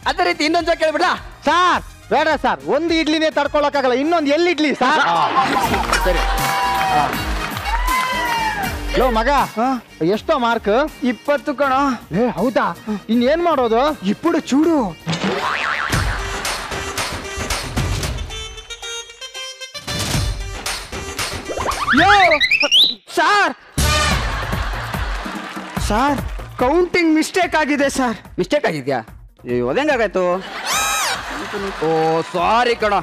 ಅದೇ ರೀತಿ ಇನ್ನೊಂದು ಜೋಕ್ ಕೇಳ್ಬಿಡ್ಲಾ ಸರ್? ಬೇಡ ಸರ್, ಒಂದು ಇಡ್ಲಿನೇ ತಡ್ಕೊಳಕ್ಕಾಗಲ್ಲ, ಇನ್ನೊಂದು ಎಲ್ಲಿ ಇಡ್ಲಿ ಸರ್? ಸರಿ. ಲೋ ಮಗ, ಎಷ್ಟೋ ಮಾರ್ಕ್? 20 ಕಣ. ಹೌದಾ? ಇನ್ನೇನ್ ಮಾಡೋದು? ఇప్పుడు చూడు. ಸರ್ ಸರ್, ಕೌಂಟಿಂಗ್ ಮಿಸ್ಟೇಕ್ ಆಗಿದೆ ಸರ್. ಮಿಸ್ಟೇಕ್ ಆಗಿದ್ಯಾ? ಅದೇಂಗಾಗಾಯ್ತು? ಓ ಸಾರಿ ಕಣ,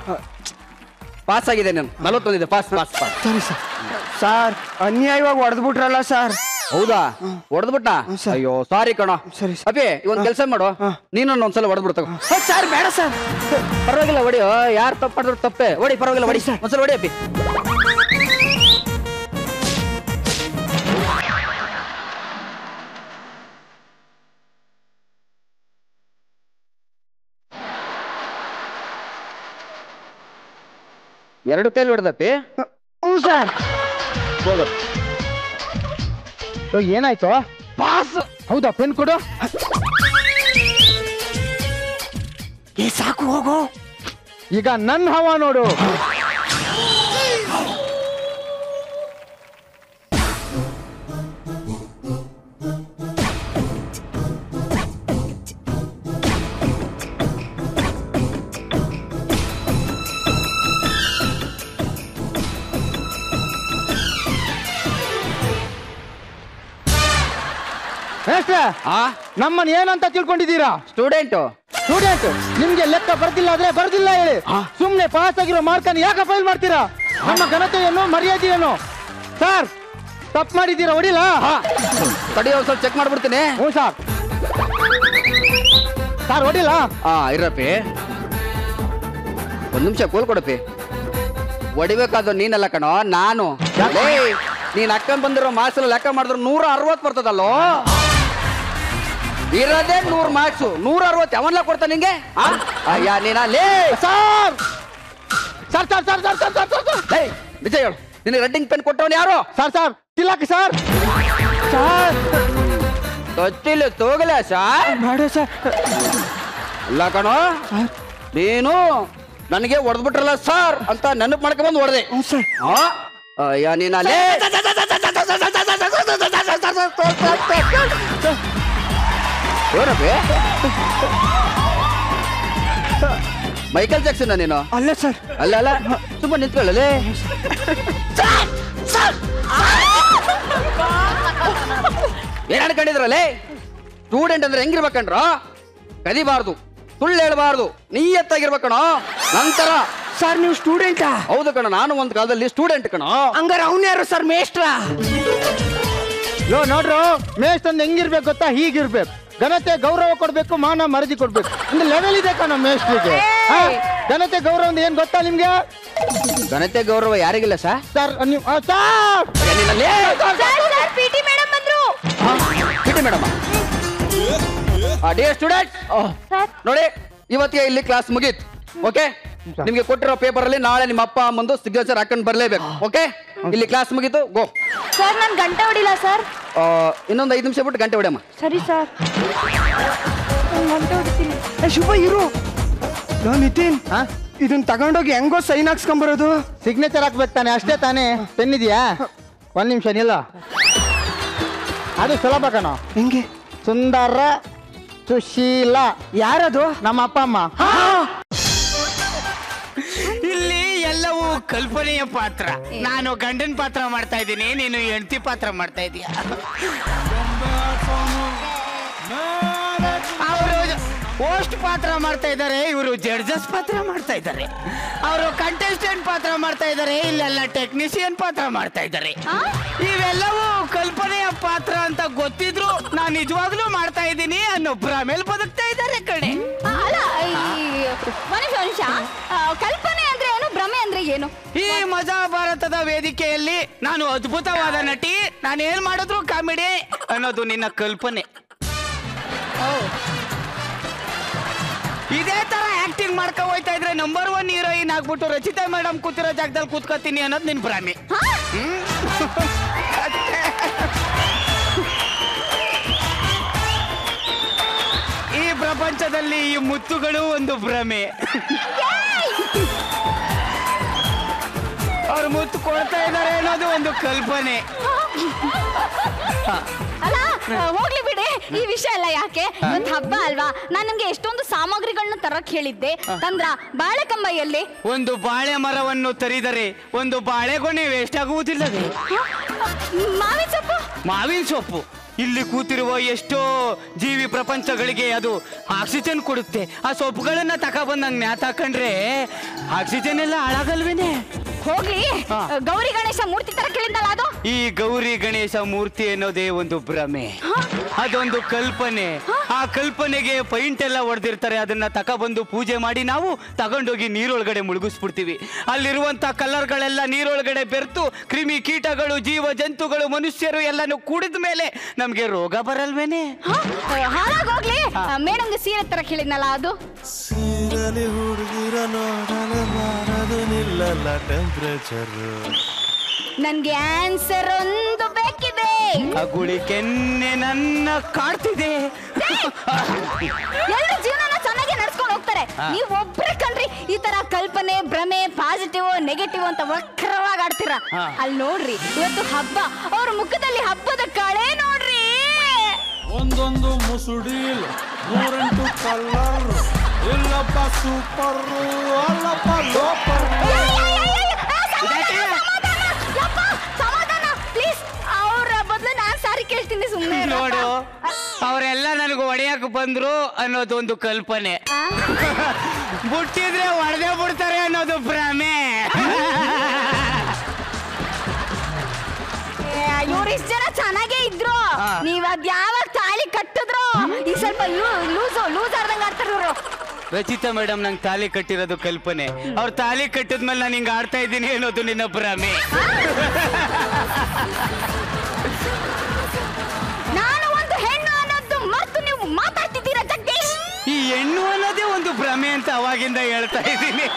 ಪಾಸ್ ಆಗಿದೆ ನಾನು. 41 ಪಾಸ್ ಪಾಸ್ ಪಾಸ್. ಸರಿ ಸರ್. ಸರ್ ಅನ್ಯಾಯವಾಗಿ ಹೊಡೆದ್ಬಿಟ್ರಲ್ಲ ಸರ್. ಹೌದಾ? ಹೊಡೆದ್ಬಿಟ್ಟ? ಅಯ್ಯೋ ಸಾರಿ ಕಣ. ಸರಿ ಅಪ್ಪಿ ಒಂದ್ ಕೆಲಸ ಮಾಡು, ನೀನು ಒಂದ್ಸಲ ಹೊಡೆದ್ಬಿಡ್ತಾವ. ಸರ್ ಬೇಡ ಸರ್. ಪರವಾಗಿಲ್ಲ ಹೊಡಿ, ಯಾರು ತಪ್ಪು ಮಾಡಿದ್ರು ತಪ್ಪೆ ಹೊಡಿ, ಪರವಾಗಿಲ್ಲ ಹೊಡಿ, ಒಂದ್ಸಲ ಹೊಡಿ ಅಪ್ಪಿ. ಎರಡು ಕೈಲಿ ಹೊಡೆದಪ್ಪಿ. ಹ್ಞೂ ಸರ್. ಏನಾಯ್ತು? ಪಾಸ್. ಹೌದಾ? ಪೆನ್ ಕೊಡು. ಸಾಕು ಹೋಗು. ಈಗ ನನ್ನ ಹವಾ ನೋಡು. ನಮ್ಮನ್ನ ಏನಂತ ತಿಳ್ಕೊಂಡಿದ್ದೀರಾ? ಸ್ಟೂಡೆಂಟ್. ನಿಮ್ಗೆ ಲೆಕ್ಕ ಬರ್ದಿಲ್ಲ ಆದ್ರೆ ಬರ್ದಿಲ್ಲ ಹೇಳಿ. ಸುಮ್ನೆ ಪಾಸ್ ಆಗಿರೋ ಮಾರ್ಕನ್ನು ಯಾಕೆ ಫೈಲ್ ಮಾಡ್ತೀರಾ? ನಮ್ಮ ಘನತೆಯನ್ನು ಮರ್ಯಾದೆಯನ್ನು. ಸರ್ ತಪ್ಪು ಮಾಡಿದ್ದೀರಾ, ಹೊಡಿಲ್ಲ? ತಡಿ ಒಂದ್ ಸ್ವಲ್ಪ ಚೆಕ್ ಮಾಡ್ಬಿಡ್ತೀನಿ. ಹ್ಞೂ ಸರ್. ಸರ್ ಹೊಡಿಲ್ಲ? ಇರಪ್ಪಿ, ಒಂದ್ ನಿಮಿಷ ಕೂಲ್ ಕೊಡಪ್ಪಿ. ಹೊಡಿಬೇಕಾದ್ರು ನೀನಲ್ಲ ಕಣೋ, ನಾನು. ನೀನ್ ಅಕ್ಕ ಬಂದಿರೋ ಮಾರ್ಕ್ಸ್ ಲೆಕ್ಕ ಮಾಡಿದ್ರು 160 ಬರ್ತದಲ್ಲೋ. ಇರೋದೇ 100 ಮಾರ್ಕ್ಸ್, 160 ಯಾವನ್ಲ ಕೊಡ್ತಾ ನಿಂಗೆ? ಅಯ್ಯ ನೀನಲ್ಲಿ ನಿಜ ಹೇಳು, ನಿನಗೆ ರೆಡ್ಡಿಂಗ್ ಪೆನ್ ಕೊಟ್ಟವನು ಯಾರು? Sir Tilak sir. ಗೊತ್ತಿಲ್ಲ ತೋಗಲ ಸರ್. ಬೇಡ ಸರ್. ಅಲ್ಲ ಕಣೋ, ನೀನು ನನಗೆ ಹೊಡೆದ್ಬಿಟ್ರಲ್ಲ ಸರ್ ಅಂತ ನೆನಪು ಮಾಡ್ಕೊಂಡ್ಬಂದು ಹೊಡೆದೆ. ಸರ್. ಅಯ್ಯ ನೀನಲ್ಲಿ ಮೈಕಲ್ ಜಾಕ್ಸನ್ ನೀನು? ಅಲ್ಲ ಸರ್. ಅಲ್ಲ ತುಂಬಾ ನಿಂತ್ಕೊಳ್ಳಲಿ. ಏನ್ ಅನ್ಕೊಂಡಿದ್ರಲ್ಲೇ? ಸ್ಟೂಡೆಂಟ್ ಅಂದ್ರೆ ಹೆಂಗಿರ್ಬೇಕಂಡ್ರ? ಕದಿಬಾರ್ದು, ಸುಳ್ಳು ಹೇಳ್ಬಾರ್ದು, ನಿಯತ್ತಾಗಿರ್ಬೇಕಣೋ. ನಂತರ ಸರ್ ನೀವು ಸ್ಟೂಡೆಂಟಾ? ಹೌದು ಕಣ, ನಾನು ಒಂದ್ ಕಾಲದಲ್ಲಿ ಸ್ಟೂಡೆಂಟ್ ಕಣ. ಹಂಗಾರ ಅವನು ಯಾರು ಸರ್? ಮೇಷ್ಟ್ರ? ನೋಡ್ರು, ಮೇಷ್ಟ್ರ ಹೆಂಗಿರ್ಬೇಕು ಗೊತ್ತಾ? ಹೀಗಿರ್ಬೇಕು. ಘನತೆ ಗೌರವ ಕೊಡ್ಬೇಕು, ಮಾನ ಮರದಿ ಕೊಡ್ಬೇಕು. ಒಂದು ಲೆವೆಲ್ ಇದೆ ಕಣ ಮೇಷ್ಟ್ರಿಗೆ. ಘನತೆ ಗೌರವ ಏನ್ ಗೊತ್ತಾ ನಿಮ್ಗೆ? ಘನತೆ ಗೌರವ ಯಾರಿಗಿಲ್ಲ ಸರ್? ಸರ್ ನೀವು ಪಿಟಿ ಮೇಡಮ್ ಬಂದ್ರು. ಪಿಟಿ ಮೇಡಮ್, ಡಿಯರ್ ಸ್ಟೂಡೆಂಟ್, ನೋಡಿ ಇವತ್ತಿಗೆ ಇಲ್ಲಿ ಕ್ಲಾಸ್ ಮುಗೀತು. ಓಕೆ, ನಿಮ್ಗೆ ಕೊಟ್ಟಿರೋ ಪೇಪರ್ ಅಲ್ಲಿ ನಾಳೆ ನಿಮ್ಮ ಅಪ್ಪ ಅಮ್ಮಂದು ಸಿಗ್ನೇಚರ್ ಹಾಕೊಂಡು ಬರ್ಲೇಬೇಕು. ಓಕೆ, ಇಲ್ಲಿ ಕ್ಲಾಸ್ ಮುಗೀತು, ಗೋ. ಸರ್ ನಾನು ಗಂಟೆ ಹೊಡಿಲ್ಲ ಸರ್. ಇನ್ನೊಂದು 5 ನಿಮಿಷ ಬಿಟ್ಟು ಗಂಟೆ ಹೊಡಿಯಮ್ಮ. ಸರಿ ಸರ್, ಗಂಟೆ ಹೊಡಿತೀನಿ. ಶುಭ ಇರು. ನಿತಿನ್, ಇದನ್ನ ತಗೊಂಡೋಗಿ ಹೆಂಗೋ ಸೈನ್ ಹಾಕ್ಸ್ಕೊಂಬರೋದು? ಸಿಗ್ನೇಚರ್ ಹಾಕ್ಬೇಕು ತಾನೆ, ಅಷ್ಟೇ ತಾನೇ. ಪೆನ್ ಇದೆಯಾ? 1 ನಿಮಿಷ ನಿಲ್ಲ. ಅದು ಸುಲಭ ಕಣ. ಹೆಂಗೆ? ಸುಂದರ ಸುಶೀಲ. ಯಾರದು? ನಮ್ಮ ಅಪ್ಪ ಅಮ್ಮ. ಇಲ್ಲಿ ಎಲ್ಲವೂ ಕಲ್ಪನೆಯ ಪಾತ್ರ. ನಾನು ಗಂಡನ ಪಾತ್ರ ಮಾಡ್ತಾ ಇದ್ದೀನಿ, ನೀನು ಹೆಂಡತಿ ಪಾತ್ರ ಮಾಡ್ತಾ ಇದೀಯ. ಅವರು ಹೋಸ್ಟ್ ಪಾತ್ರ ಮಾಡ್ತಾ ಇದ್ದಾರೆ, ಇವರು ಜಡ್ಜಸ್ ಪಾತ್ರ ಮಾಡ್ತಾ ಇದ್ದಾರೆ. ಅವರು ಕಂಟೆಸ್ಟೆಂಟ್ ಪಾತ್ರ ಮಾಡ್ತಾ ಇದ್ದಾರೆ, ಇಲ್ಲೆಲ್ಲ ಟೆಕ್ನಿಷಿಯನ್ ಪಾತ್ರ ಮಾಡ್ತಾ ಇದ್ದಾರೆ. ಇವೆಲ್ಲವೂ ಕಲ್ಪನೆಯ ಪಾತ್ರ ಅಂತ ಗೊತ್ತಿದ್ರು ನಾನು ನಿಜವಾಗ್ಲೂ ಮಾಡ್ತಾ ಇದ್ದೀನಿ ಅನ್ನೋ ಭ್ರಮೇಲ್ ಬದುಕ್ತಾ ಇದ್ದಾರೆ ಕಡೆ. ಅಲ್ಲ, ಮನುಷ್ಯ ಕಲ್ಪನೆ ಅಂದ್ರೆ ಏನು, ಭ್ರಮೆ ಅಂದ್ರೆ ಏನು? ಈ ಮಜಾ ಭಾರತದ ವೇದಿಕೆಯಲ್ಲಿ ನಾನು ಅದ್ಭುತವಾದ ನಟಿ, ನಾನು ಏನ್ ಮಾಡಿದ್ರು ಕಾಮಿಡಿ ಅನ್ನೋದು ನಿನ್ನ ಕಲ್ಪನೆ. ಇದೇ ತರ ಆಕ್ಟಿಂಗ್ ಮಾಡ್ಕೊ ಹೋಯ್ತಾ ಇದ್ರೆ ನಂಬರ್ 1 ಹೀರೋಯಿನ್ ಆಗ್ಬಿಟ್ಟು ರಚಿತಾ ಮೇಡಮ್ ಕೂತಿರೋ ಜಾಗದಲ್ಲಿ ಕೂತ್ಕೋತೀನಿ ಅನ್ನೋದು ನಿನ್ ಭ್ರಮೆ. ಈ ಪ್ರಪಂಚದಲ್ಲಿ ಈ ಮುತ್ತುಗಳು ಒಂದು ಭ್ರಮೆ. ಅವ್ರು ಮುತ್ತು ಕೊಡ್ತಾ ಇದ್ದಾರೆ ಅನ್ನೋದು ಒಂದು ಕಲ್ಪನೆ. ಅಲ್ಲ ಹೋಗ್ಲಿ ಬಿಡಿ, ಈ ವಿಷಯ ಎಲ್ಲ ಯಾಕೆ, ಇವತ್ತು ಹಬ್ಬ ಅಲ್ವಾ, ನಾನ್ ನಿಮ್ಗೆ ಎಷ್ಟೊಂದು ಸಾಮಗ್ರಿಗಳನ್ನ ತರಕ್ ಹೇಳಿದ್ದೆ, ತಂದ್ರ ಬಾಳೆಕಂಬ ಎಲ್ಲಿ? ಒಂದು ಬಾಳೆ ಮರವನ್ನು ತರಿದರೆ ಒಂದು ಬಾಳೆಗೊನೆ ವೇಸ್ಟ್ ಆಗುವುದಿಲ್ಲವೇ? ಮಾವಿನ ಸೊಪ್ಪು? ಮಾವಿನ ಸೊಪ್ಪು ಇಲ್ಲಿ ಕೂತಿರುವ ಎಷ್ಟೋ ಜೀವಿ ಪ್ರಪಂಚಗಳಿಗೆ ಅದು ಆಕ್ಸಿಜನ್ ಕೊಡುತ್ತೆ. ಆ ಸೊಪ್ಪುಗಳನ್ನ ತಗೊಬಂದಂಗ್ ನ್ಯಾತಾಕೊಂಡ್ರೆ ಆಕ್ಸಿಜನ್ ಎಲ್ಲ ಹಾಳಾಗಲ್ವೇನೆ? ಹೋಗ್ಲಿ, ಗೌರಿ ಗಣೇಶ ಮೂರ್ತಿ ತರ ಕೇಳಿದ್ದಲ್ಲ ಅದು? ಈ ಗೌರಿ ಗಣೇಶ ಮೂರ್ತಿ ಅನ್ನೋದೇ ಒಂದು ಭ್ರಮೆ, ಅದೊಂದು ಕಲ್ಪನೆ. ಆ ಕಲ್ಪನೆಗೆ ಪೈಂಟ್ ಎಲ್ಲ ಹೊಡೆದಿರ್ತಾರೆ, ಅದನ್ನ ತಗೊಬಂದು ಪೂಜೆ ಮಾಡಿ ನಾವು ತಗೊಂಡೋಗಿ ನೀರೊಳಗಡೆ ಮುಳುಗಿಸ್ಬಿಡ್ತೀವಿ. ಅಲ್ಲಿರುವಂತ ಕಲರ್ಗಳೆಲ್ಲ ನೀರೊಳಗಡೆ ಬೆರೆತು ಕ್ರಿಮಿ ಕೀಟಗಳು, ಜೀವ ಜಂತುಗಳು, ಮನುಷ್ಯರು ಎಲ್ಲಾನು ಕುಡಿದ ಮೇಲೆ ನಮ್ಗೆ ರೋಗ ಬರಲ್ವೇನೆ? ಹಾಳಾಗೋಗ್ಲಿ, ಮೇಡಮ್ಗೆ ಸೀರೆ ತರ ಕೇಳಿದ್ನಲ್ಲ ಅದು? ಸೀರಲಿ ಹುಡುಗಿರ ನೋಡಲು ಬಾರದು ನಿಲ್ಲಲ್ಲ ಟೆಂಪರೇಚರ್. ನನ್ಗೆ ಆನ್ಸರ್ ಒಂದು ಬೇಕಿದೆ. ಅಗುಳಿ ಕೆನ್ನೆ ನನ್ನ ಕಾಡ್ತಿದೆ. ಎಲ್ಲರ ಜೀವನ ಚೆನ್ನಾಗಿ ನಡ್ಸ್ಕೊಂಡು ಹೋಗ್ತಾರೆ, ನೀವ್ ಒಬ್ರೇ ಕಣ್ರಿ ಈ ತರ ಕಲ್ಪನೆ, ಭ್ರಮೆ, ಪಾಸಿಟಿವ್ ನೆಗೆಟಿವ್ ಅಂತ ವಕ್ರವಾಗಿ ಆಡ್ತೀರಾ. ಅಲ್ಲಿ ನೋಡ್ರಿ, ಇವತ್ತು ಹಬ್ಬ, ಅವ್ರ ಮುಖದಲ್ಲಿ ಹಬ್ಬದ ಕಳೆ ನೋಡ್ರಿ. ಒಂದೊಂದು ಮುಸುಡಿಲ್ 3-8 ಕಲರ್, ಇಲ್ಲಪ್ಪ ಸೂಪರ್ ಅಲ್ಲಪ್ಪ ಲೋಪರ್. ಸಮಾಧಾನ ಪ್ಲೀಸ್, ಅವ್ರ ಬದಲು ನಾನ್ ಸಾರಿ ಕೇಳ್ತೀನಿ ಸುಮ್ಮನೆ ನೋಡು, ಅವರೆಲ್ಲ ನನಗೆ ಹೊಡೆಯಕ್ ಬಂದ್ರು ಅನ್ನೋದು ಒಂದು ಕಲ್ಪನೆ, ಬಿಟ್ಟಿದ್ರೆ ಹೊಡೆದೇ ಬಿಡ್ತಾರೆ ಅನ್ನೋದು ಭ್ರಮೆ. ಇವ್ರು ಇಷ್ಟ ಜನ ಚೆನ್ನಾಗೇ ಇದ್ರು, ನೀವ್ ಅದ್ ಯಾವಾಗ ತಾಳಿ ಕಟ್ಟಿದ್ರು ಈಗ ಸ್ವಲ್ಪ ಲೂಸ್ ಆಡ್ದಂಗ ಆಡ್ತಾರ ಇವ್ರು. ರಚಿತಾ ಮೇಡಮ್ ನಂಗೆ ತಾಲಿ ಕಟ್ಟಿರೋದು ಕಲ್ಪನೆ, ಅವ್ರು ತಾಲಿ ಕಟ್ಟಿದ್ಮೇಲೆ ನಾನು ಹಿಂಗ ಆಡ್ತಾ ಇದ್ದೀನಿ ಅನ್ನೋದು ನಿನ್ನ ಭ್ರಮೆ. ನಾನು ಒಂದು ಹೆಣ್ಣು ಅನ್ನೋದು ಮರ್ತು ನೀವು ಮಾತಾಡ್ತಿದ್ದೀರಾ ಜಗದೀಶ್. ಈ ಹೆಣ್ಣು ಅನ್ನೋದೇ ಒಂದು ಭ್ರಮೆ ಅಂತ ಅವಾಗಿಂದ ಹೇಳ್ತಾ ಇದ್ದೀನಿ.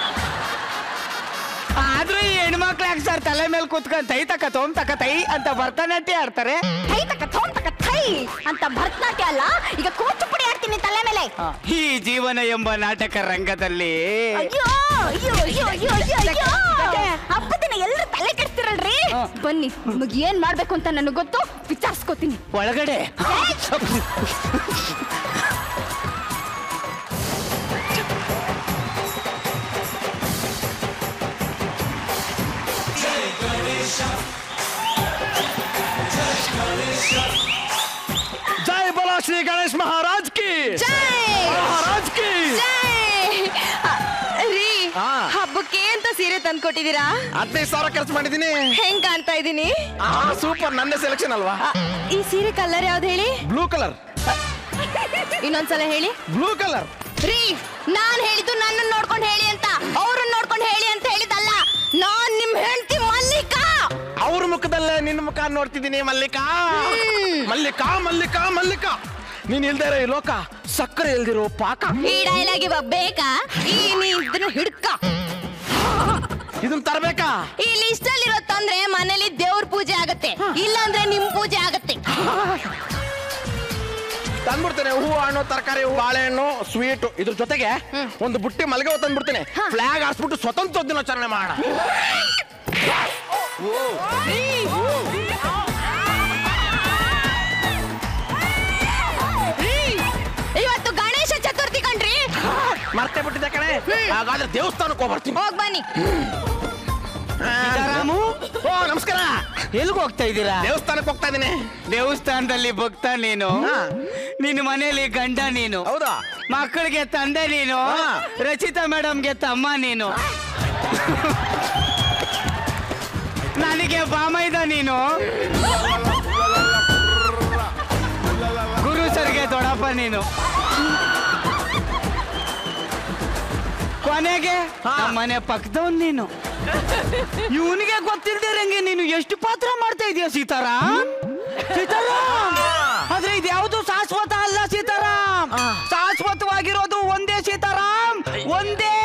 ಆದ್ರೂ ಈ ಹೆಣ್ಮಕ್ಳು ಯಾಕೆ ಸರ್ ತಲೆ ಮೇಲೆ ಕೂತ್ಕೊಂಡ್ ತೈ ತಕ ತೋಮ್ ತಕ ತೈ ಅಂತ ಭರತನಾಟ್ಯ ಆಡ್ತಾರೆ? ಥೈ ತಕ ಥೋಮ್ ತಕ ಥೈ ಅಂತ ಭರತನಾಟ್ಯ ಅಲ್ಲ, ಈಗ ಕೂಚುಪುಡಿ ಆಡ್ತೀನಿ ತಲೆ ಮೇಲೆ. ಈ ಜೀವನ ಎಂಬ ನಾಟಕ ರಂಗದಲ್ಲಿ ಅಯ್ಯೋ ಅಯ್ಯೋ ಅಯ್ಯೋ ಅಯ್ಯೋ ಅಯ್ಯೋ ಅಯ್ಯೋ, ಹಬ್ಬದ ದಿನ ಎಲ್ಲರೂ ತಲೆ ಕೆಡ್ತಿರಲ್ರಿ. ಬನ್ನಿ, ನಿಮಗೆ ಏನ್ ಮಾಡ್ಬೇಕು ಅಂತ ನನಗೆ ಗೊತ್ತು, ವಿಚಾರಿಸ್ಕೋತೀನಿ. ಒಳಗಡೆ ಜೈ ಬೋಲೋ ಶ್ರೀ ಗಣೇಶ್ ಮಹಾರಾಜ್ ಕಿ ಮಹಾರಾಜ್ ಕಿ. ರೀ, ಹಬ್ಬಕ್ಕೆ ಅಂತ ಸೀರೆ ತಂದ್ಕೊಟ್ಟಿದ್ದೀರಾ? 15,000 ಖರ್ಚು ಮಾಡಿದೀನಿ. ಹೆಂಗ್ ಕಾಣ್ತಾ ಇದ್ದೀನಿ? ಸೂಪರ್, ನನ್ನ ಸೆಲೆಕ್ಷನ್ ಅಲ್ವಾ? ಈ ಸೀರೆ ಕಲರ್ ಯಾವ್ದು ಹೇಳಿ? Blue colour. ಇನ್ನೊಂದ್ಸಲ ಹೇಳಿ. Blue colour. ರೀ, ನಾನ್ ಹೇಳಿದ್ದು ನನ್ನ ನೋಡ್ಕೊಂಡು ಹೇಳಿ ಅಂತ, ಅವ್ರನ್ನ ನೋಡ್ಕೊಂಡು ಹೇಳಿ ಅಂತ ಹೇಳಿದಲ್ಲ. ನಾನ್ ನಿಮ್ ಹೆಂಡತಿ ಮಲ್ಲಿಕಾ. ಅವ್ರ ಮುಖದಲ್ಲೇ ನಿನ್ನ ಮುಖ ನೋಡ್ತಿದ್ದೀನಿ ಮಲ್ಲಿಕಾ. ಮಲ್ಲಿಕಾ ಮಲ್ಲಿಕಾ ಮಲ್ಲಿಕಾ, ನೀನ್ ಇಲ್ದೇ ಇರೋ ಈ ಲೋಕ, ಸಕ್ಕರೆ ಇಲ್ದಿರೋ ಪಾಕ. ಈ ಡೈಲಾಗ್ ಇವಾಗ ಬೇಕಾ? ನೀ ಇದನ್ನ ಹಿಡ್ಕ. ಇದನ್ನ ತರಬೇಕಾ? ಈ ಲಿಸ್ಟ್ ಅಲ್ಲಿರೋ ತಂದ್ರೆ ಮನೇಲಿ ದೇವ್ರ ಪೂಜೆ ಆಗತ್ತೆ, ಇಲ್ಲಾಂದ್ರೆ ನಿಮ್ ಪೂಜೆ ಆಗತ್ತೆ. ತಂದ್ಬಿಡ್ತೇನೆ. ಹೂವು, ಹಣ್ಣು, ತರಕಾರಿ, ಬಾಳೆಹಣ್ಣು, ಸ್ವೀಟ್, ಇದ್ರ ಜೊತೆಗೆ ಒಂದು ಬುಟ್ಟಿ ಮಲ್ಲಿಗೆ ಹೂ ತಂದ್ಬಿಡ್ತೇನೆ. ಫ್ಲಾಗ್ ಹಾಸ್ಬಿಟ್ಟು ಸ್ವತಂತ್ರ ದಿನಾಚರಣೆ ಮಾಡೋಣ. ಇವತ್ತು ಗಣೇಶ ಚತುರ್ಥಿ ಕಣ್ರಿ. ಮರ್ತೇ ಬಿಟ್ಟಿದ್ದೆ ಕಣೆ. ಹಾಗಾದ್ರೆ ದೇವಸ್ಥಾನಕ್ಕೆ ಹೋಗ್ಬರ್ತೀನಿ. ಹೋಗ್ ಬನ್ನಿ. ರಾಮು, ಓ ನಮಸ್ಕಾರ. ಎಲ್ಗೆ ಹೋಗ್ತಾ ಇದ್ದೀರಾ? ದೇವಸ್ಥಾನಕ್ಕೆ ಹೋಗ್ತಾ ಇದ್ದೀನಿ. ದೇವಸ್ಥಾನದಲ್ಲಿ ಭಕ್ತ ನೀನು, ನಿನ್ನ ಮನೆಯಲ್ಲಿ ಗಂಡ ನೀನು, ಹೌದಾ? ಮಕ್ಕಳಿಗೆ ತಂದೆ ನೀನು, ರಚಿತಾ ಮೇಡಮ್ಗೆ ತಮ್ಮ ನೀನು, ನನಗೆ ಬಾಮೈದ ನೀನು, ಗುರು ಸರ್ಗೆ ದೊಡ್ಡಪ್ಪ ನೀನು, ಕೊನೆಗೆ ಮನೆ ಪಕ್ಕದವನ್ ನೀನು. ಇವನಿಗೆ ಗೊತ್ತಿಲ್ದಿರಂಗೆ ನೀನು ಎಷ್ಟು ಪಾತ್ರ ಮಾಡ್ತಾ ಇದೀಯ ಸೀತಾರಾಮ್. ಸೀತಾರಾಮ್, ಆದ್ರೆ ಇದ್ಯಾವುದು ಶಾಶ್ವತ ಅಲ್ಲ ಸೀತಾರಾಮ್. ಶಾಶ್ವತವಾಗಿರೋದು ಒಂದೇ ಸೀತಾರಾಮ್, ಒಂದೇ.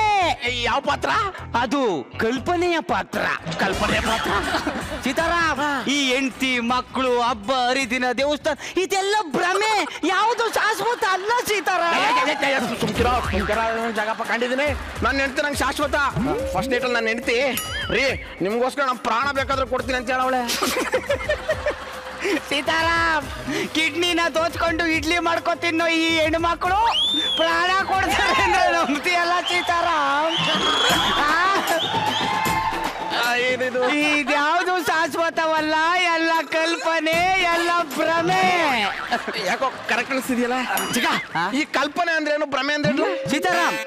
ಯಾವ ಪಾತ್ರ? ಅದು ಕಲ್ಪನೆಯ ಪಾತ್ರ. ಕಲ್ಪನೆ ಪಾತ್ರ. ಸೀತಾರಾಮ್, ಈ ಹೆಂಡತಿ ಮಕ್ಕಳು ಹಬ್ಬ ಹರಿದಿನ ದೇವಸ್ಥಾನ ಇದೆಲ್ಲ ಭ್ರಮೆ, ಯಾವುದು ಶಾಶ್ವತ ಅಲ್ಲ ಸೀತಾರಾಮ್. ಸುಮ್ಕಿರೋ ಜಾಗಪ್ಪ ಕಂಡಿದ್ದೀನಿ. ನನ್ನ ಹೆಂಡತಿ ನಂಗೆ ಶಾಶ್ವತ. ಫಸ್ಟ್ ನೈಟಲ್ಲಿ ನನ್ನ ಹೆಂಡತಿ ರೀ ನಿಮ್ಗೋಸ್ಕರ ನಮ್ಮ ಪ್ರಾಣ ಬೇಕಾದ್ರೂ ಕೊಡ್ತೀನಿ ಅಂತ ಹೇಳವಳೆ. ಸೀತಾರಾಮ್, ಕಿಡ್ನಿನ ದೋಚ್ಕೊಂಡು ಇಡ್ಲಿ ಮಾಡ್ಕೊ ತಿನ್ನೋ ಈ ಹೆಣ್ಮಕ್ಳು ಪ್ರಾಣ ಕೊಡ್ತಾರೆ ಅಂದ್ರೆ ನಂಬ್ತಿಯಲ್ಲ ಸೀತಾರಾಮ್? ಇದ್ಯಾವುದು ಶಾಶ್ವತವಲ್ಲ, ಎಲ್ಲ ಕಲ್ಪನೆ, ಎಲ್ಲ ಭ್ರಮೆ. ಯಾಕೋ ಕರೆಕ್ಟ್ ಅನಿಸ್ತಿದೆಯಲ್ಲ ಚಿಕ್ಕ? ಈ ಕಲ್ಪನೆ ಅಂದ್ರೇನು, ಭ್ರಮೆ ಅಂದ್ರೇನು? ಸೀತಾರಾಮ್,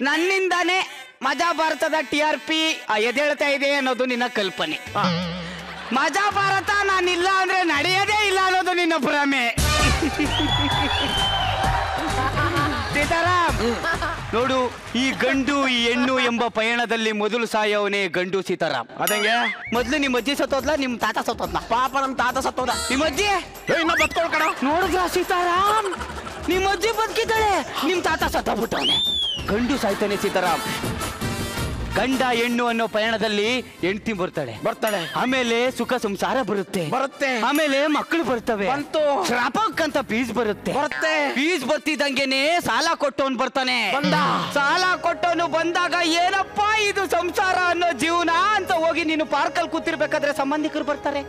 ನನ್ನಿಂದಾನೇ ಮಜಾ ಭಾರತದ TRP ಎದ್ದೇಳ್ತಾ ಇದೆ ಅನ್ನೋದು ನಿನ್ನ ಕಲ್ಪನೆ. ಮಜಾ ಭಾರತ ನಾನಿಲ್ಲ ಅಂದ್ರೆ ನಡೆಯದೇ ಇಲ್ಲ ಅನ್ನೋದು ನಿನ್ನ ಭ್ರಮೆ. ಸೀತಾರಾಮ್ ನೋಡು, ಈ ಗಂಡು ಈ ಹೆಣ್ಣು ಎಂಬ ಪಯಣದಲ್ಲಿ ಮೊದಲು ಸಾಯವನೇ ಗಂಡು ಸೀತಾರಾಮ್. ಅದಂಗೆ ಮೊದ್ಲು ನಿಮ್ಮ ಅಜ್ಜಿ ಸತ್ತೋದ್ಲ, ನಿಮ್ ತಾತ ಸತ್ತೋದ್ಲ? ಪಾಪ ನಮ್ಮ ತಾತ ಸತ್ತೋದ. ನಿಮ್ಮ ಅಜ್ಜಿ ಇನ್ನ ಬತ್ಕೊಳ್ ಕಣ. ನೋಡಿದ್ರ ಸೀತಾರಾಮ್, ನಿಮ್ಮ ಅಜ್ಜಿ ಬದುಕಿದ್ದಾಳೆ, ನಿಮ್ ತಾತ ಸತ್ತೋಗ್ಬಿಟ್ಟವನೆ. ಗಂಡು ಸಾಯ್ತಾನೆ ಸೀತಾರಾಮ್. ಗಂಡ ಹೆಣ್ಣು ಅನ್ನೋ ಪಯಣದಲ್ಲಿ ಹೆಂಡತಿ ಬರ್ತಾಳೆ, ಆಮೇಲೆ ಸುಖ ಸಂಸಾರ ಬರುತ್ತೆ, ಆಮೇಲೆ ಮಕ್ಕಳು ಬರ್ತವೆ, ಶ್ರಾಪಕ್ಕಂತ ಫೀಸ್ ಬರುತ್ತೆ, ಫೀಸ್ ಬರ್ತಿದ್ದಂಗೆನೆ ಸಾಲ ಕೊಟ್ಟವನು ಬರ್ತಾನೆ. ಸಾಲ ಕೊಟ್ಟವನು ಬಂದಾಗ ಏನಪ್ಪಾ ಇದು ಸಂಸಾರ ಅನ್ನೋ ಜೀವನ ಅಂತ ಹೋಗಿ ನೀನು ಪಾರ್ಕಲ್ಲಿ ಕೂತಿರ್ಬೇಕಾದ್ರೆ ಸಂಬಂಧಿಕರು ಬರ್ತಾರೆ.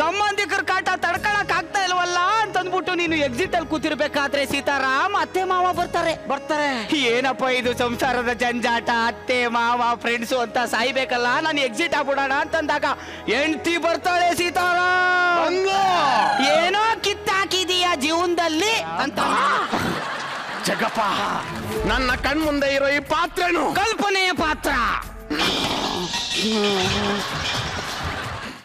ಸಂಬಂಧಿಕರ ಕಾಟ ತಡ್ಕೊಳಕ್ ಆಗ್ತಾ ಇಲ್ವಲ್ಲ ಅಂತಂದ್ಬಿಟ್ಟು ನೀನು ಎಕ್ಸಿಟ್ ಅಲ್ಲಿ ಕೂತಿರ್ಬೇಕಾದ್ರೆ ಸೀತಾರಾಮ್ ಅತ್ತೆ ಮಾವ ಬರ್ತಾರೆ. ಏನಪ್ಪಾ ಇದು ಸಂಸಾರದ ಜಂಜಾಟ, ಅತ್ತೆ ಮಾವ ಫ್ರೆಂಡ್ಸು ಅಂತ ಸಾಯ್ಬೇಕಲ್ಲ, ನಾನು ಎಕ್ಸಿಟ್ ಆಗ್ಬಿಡೋಣ ಅಂತಂದಾಗ ಹೆಂಡತಿ ಬರ್ತಾಳೆ ಸೀತಾರಾಮ್. ಏನೋ ಕಿತ್ತಾಕಿದೀಯ ಜೀವನದಲ್ಲಿ ಅಂತ. ಜಗಪ್ಪ, ನನ್ನ ಕಣ್ಮುಂದೆ ಇರೋ ಈ ಪಾತ್ರನು ಕಲ್ಪನೆಯ ಪಾತ್ರ.